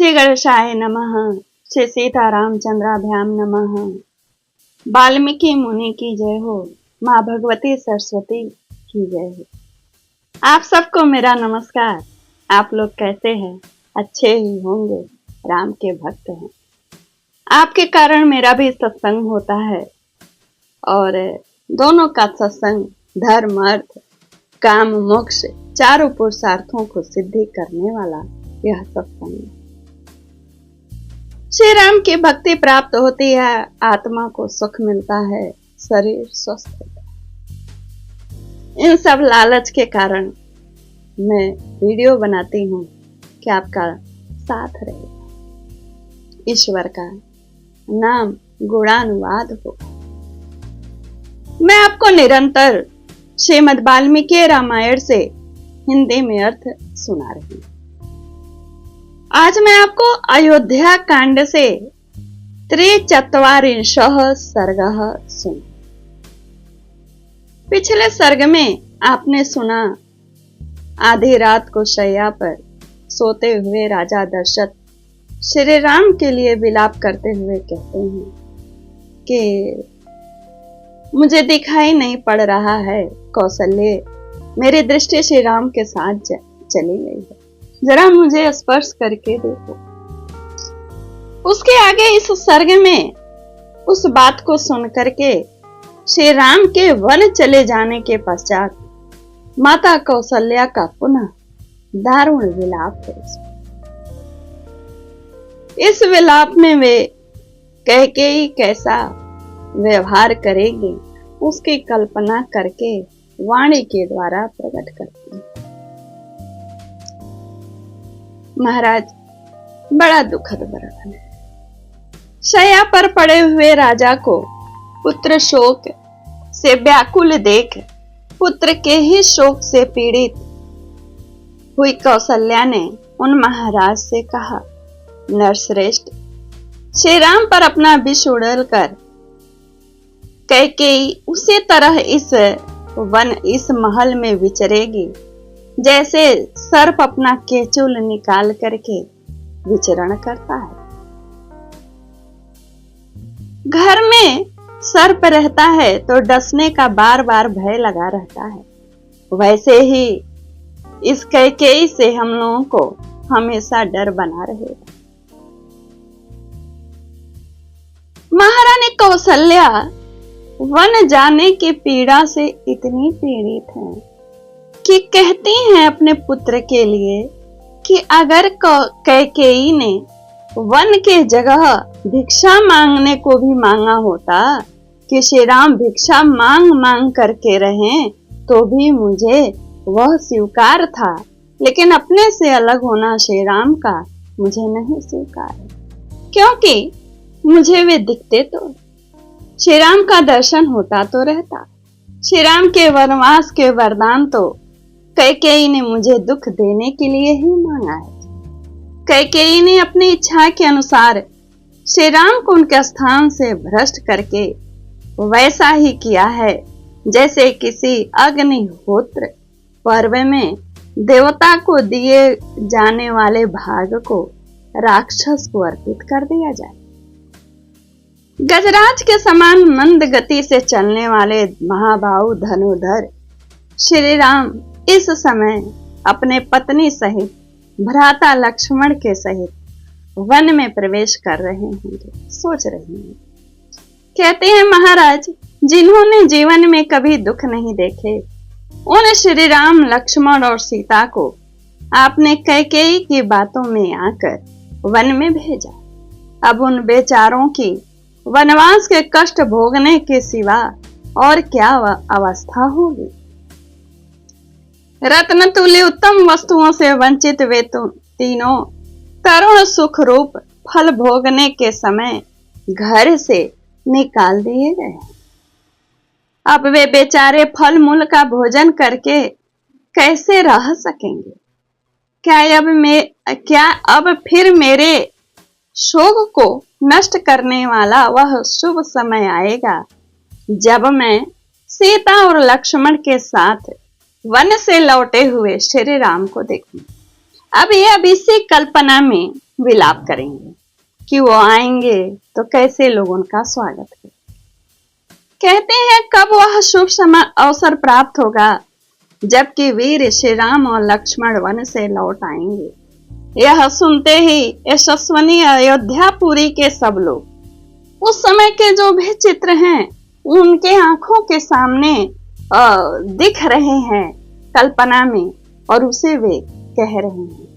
श्री गणेशाय नमः। श्री सीतारामचंद्राभ्याम नमः। वाल्मीकि मुनि की जय हो। माँ भगवती सरस्वती की जय हो। आप सबको मेरा नमस्कार। आप लोग कैसे हैं? अच्छे ही होंगे, राम के भक्त हैं। आपके कारण मेरा भी सत्संग होता है और दोनों का सत्संग धर्म अर्थ काम मोक्ष चारों पुरुषार्थों को सिद्धि करने वाला यह सत्संग है। श्री राम की भक्ति प्राप्त होती है, आत्मा को सुख मिलता है, शरीर स्वस्थ होता है। इन सब लालच के कारण मैं वीडियो बनाती हूँ कि आपका साथ रहेगा, ईश्वर का नाम गुणानुवाद हो। मैं आपको निरंतर श्रीमद् वाल्मीकि रामायण से हिंदी में अर्थ सुना रही हूँ। आज मैं आपको अयोध्या कांड से 43 सर्गः सुना। पिछले सर्ग में आपने सुना आधी रात को शैया पर सोते हुए राजा दशरथ श्री राम के लिए विलाप करते हुए कहते हैं कि मुझे दिखाई नहीं पड़ रहा है कौशल्य, मेरी दृष्टि श्री राम के साथ चली गई है, जरा मुझे स्पर्श करके देखो। उसके आगे इस सर्ग में उस बात को सुन करके श्री राम के वन चले जाने के पश्चात माता कौशल्या का पुनः दारुण विलाप है। इस विलाप में वे कैकेयी कैसा व्यवहार करेगी उसकी कल्पना करके वाणी के द्वारा प्रकट करती है। महाराज, बड़ा दुखद वर्णन है। शैया पर पड़े हुए राजा को पुत्र शोक से व्याकुल देख पुत्र के ही शोक से पीड़ित हुई कौशल्या ने उन महाराज से कहा, नरश्रेष्ठ, श्री राम पर अपना विष उड़ेल कर कैकेयी उसी तरह इस महल में विचरेगी जैसे सर्प अपना केचुल निकाल करके विचरण करता है। घर में सर्प रहता है तो डसने का बार बार भय लगा रहता है, वैसे ही इस कैकेयी से हम लोगों को हमेशा डर बना रहेगा। महारानी कौशल्या वन जाने की पीड़ा से इतनी पीड़ित हैं कि कहती हैं अपने पुत्र के लिए कि अगर कैकेयी ने वन के जगह भिक्षा मांगने को भी मांगा होता कि श्री राम भिक्षा मांग मांग करके रहें तो भी मुझे वह स्वीकार था, लेकिन अपने से अलग होना श्री राम का मुझे नहीं स्वीकार है, क्योंकि मुझे वे दिखते तो श्री राम का दर्शन होता तो रहता। श्री राम के वनवास के वरदान तो कैकेयी ने मुझे दुख देने के लिए ही मांगा है। कैकेयी ने अपनी इच्छा के अनुसार श्री राम को उनके स्थान से भ्रष्ट करके वैसा ही किया है जैसे किसी अग्निहोत्र पर्व में देवता को दिए जाने वाले भाग को राक्षस को अर्पित कर दिया जाए। गजराज के समान मंद गति से चलने वाले महाबाहु धनुर्धर श्री राम इस समय अपने पत्नी सहित भ्राता लक्ष्मण के सहित वन में प्रवेश कर रहे होंगे। सोच रहे हैं, कहते हैं, महाराज, जिन्होंने जीवन में कभी दुख नहीं देखे उन श्री राम लक्ष्मण और सीता को आपने कैकेयी की बातों में आकर वन में भेजा। अब उन बेचारों की वनवास के कष्ट भोगने के सिवा और क्या अवस्था होगी। रत्न तुल्य उत्तम वस्तुओं से वंचित वे तीनों तरुण सुख रूप फल भोगने के समय घर से निकाल दिए गए। अब वे बेचारे फल मूल का भोजन करके कैसे रह सकेंगे? क्या अब फिर मेरे शोक को नष्ट करने वाला वह शुभ समय आएगा जब मैं सीता और लक्ष्मण के साथ वन से लौटे हुए श्री राम को देखूं। अब इसी कल्पना में विलाप करेंगे कि वो आएंगे तो कैसे लोग उनका स्वागत करें। कहते हैं कब वह शुभ समय अवसर प्राप्त होगा जबकि वीर श्री राम और लक्ष्मण वन से लौट आएंगे। यह सुनते ही यशस्वनी अयोध्यापुरी के सब लोग उस समय के जो भी चित्र हैं उनके आंखों के सामने दिख रहे हैं कल्पना में, और उसे वे कह रहे हैं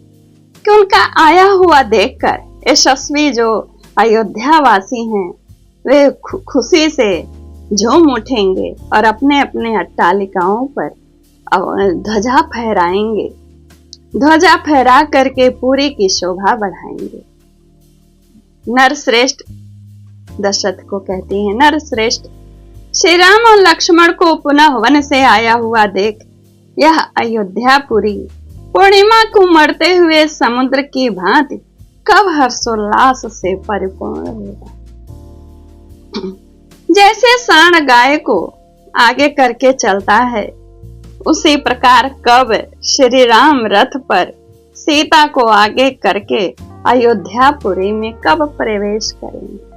कि उनका आया हुआ देखकर यशस्वी जो अयोध्यावासी हैं वे खुशी से झूम उठेंगे और अपने अपने अट्टालिकाओं पर ध्वजा फहराएंगे। ध्वजा फहरा करके पूरी की शोभा बढ़ाएंगे। नरश्रेष्ठ दशरथ को कहती है, नरश्रेष्ठ श्री राम और लक्ष्मण को पुनः वन से आया हुआ देख यह अयोध्यापुरी पूर्णिमा को मरते हुए समुद्र की भांति कब हर्षोल्लास से परिपूर्ण होगा। जैसे सांड गाय को आगे करके चलता है उसी प्रकार कब श्री राम रथ पर सीता को आगे करके अयोध्यापुरी में कब प्रवेश करेंगे।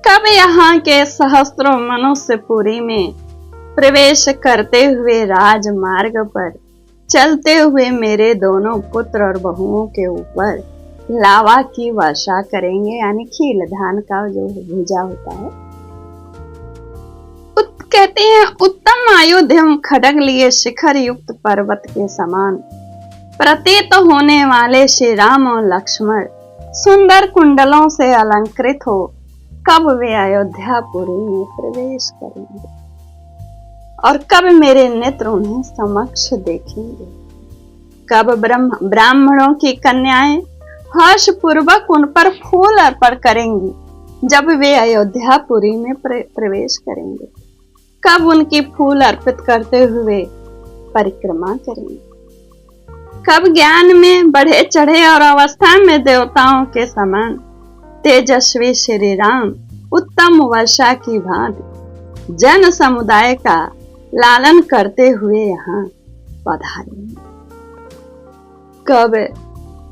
कब यहाँ के सहस्त्रों मनुष्यपुरी में प्रवेश करते हुए राजमार्ग पर चलते हुए मेरे दोनों पुत्र और बहुओं के ऊपर लावा की वर्षा करेंगे, यानी खील धान का जो भुजा होता है। कहते हैं उत्तम आयुधम खड्ग लिए शिखर युक्त पर्वत के समान प्रतीत होने वाले श्री राम और लक्ष्मण सुंदर कुंडलों से अलंकृत हो कब वे अयोध्यापुरी में प्रवेश करेंगे और कब मेरे नेत्र उन्हें समक्ष देखेंगे। कब ब्राह्मणों की कन्याएं हर्ष पूर्वक उन पर फूल अर्पण करेंगी जब वे अयोध्यापुरी में प्रवेश करेंगे। कब उनकी फूल अर्पित करते हुए परिक्रमा करेंगे। कब ज्ञान में बढ़े चढ़े और अवस्था में देवताओं के समान तेजस्वी श्री राम उत्तम वर्षा की भांति जन समुदाय का लालन करते हुए यहाँ पधारेंगे। कब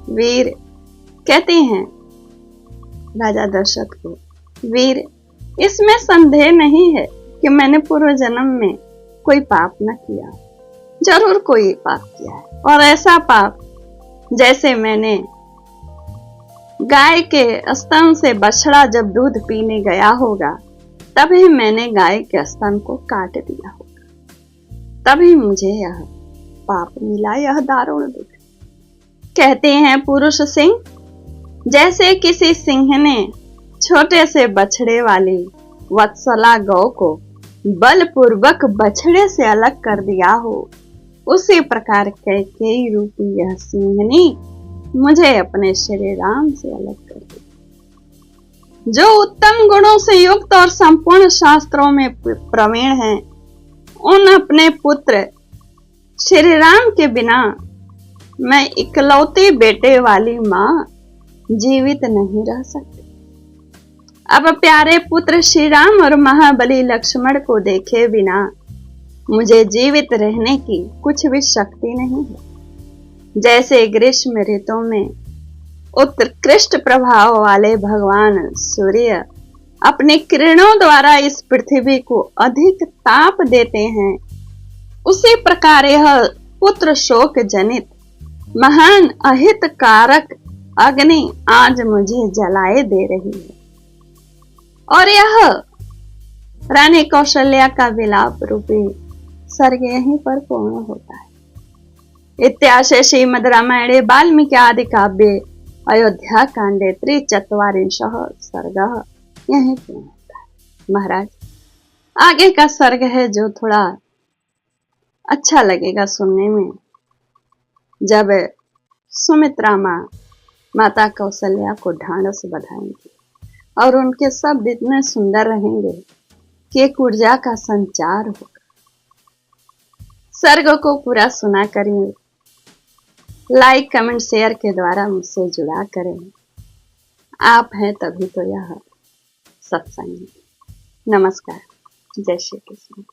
वीर कहते हैं राजा दशरथ को, वीर इसमें संदेह नहीं है कि मैंने पूर्व जन्म में कोई पाप न किया, जरूर कोई पाप किया है, और ऐसा पाप जैसे मैंने गाय के स्तन से बछड़ा जब दूध पीने गया होगा तभी मैंने गाय के स्तन को काट दिया होगा, तभी मुझे यह पाप मिला, यह दारुण दुख। कहते हैं पुरुष सिंह जैसे किसी सिंह ने छोटे से बछड़े वाली वत्सला गौ को बलपूर्वक बछड़े से अलग कर दिया हो, उसी प्रकार कैकेयी रूपी यह सिंहनी मुझे अपने श्री राम से अलग कर दी। जो उत्तम गुणों से युक्त और संपूर्ण शास्त्रों में प्रवीण हैं, उन अपने पुत्र श्री राम के बिना मैं इकलौती बेटे वाली मां जीवित नहीं रह सकती। अब प्यारे पुत्र श्री राम और महाबली लक्ष्मण को देखे बिना मुझे जीवित रहने की कुछ भी शक्ति नहीं है। जैसे ग्रीष्म ऋतु में उत्कृष्ट प्रभाव वाले भगवान सूर्य अपने किरणों द्वारा इस पृथ्वी को अधिक ताप देते हैं, उसी प्रकार यह पुत्र शोक जनित महान अहित कारक अग्नि आज मुझे जलाए दे रही है। और यह रानी कौशल्या का विलाप रूपी सर्ग यहीं पर पूर्ण होता है। इत्याशे श्रीमद् रामायणे वाल्मीकि आदि काव्ये अयोध्या कांडे 43 सर्गः यहीं पूर्ण होता है। महाराज आगे का सर्ग है जो थोड़ा अच्छा लगेगा सुनने में, जब सुमित्रा माता कौशल्या को ढांढस बधाएंगी और उनके शब्द इतने सुंदर रहेंगे कि एक ऊर्जा का संचार होगा। सर्ग को पूरा सुना करिए, लाइक कमेंट शेयर के द्वारा मुझसे जुड़ा करें। आप हैं तभी तो यह सत्संग। नमस्कार, जय श्री कृष्ण।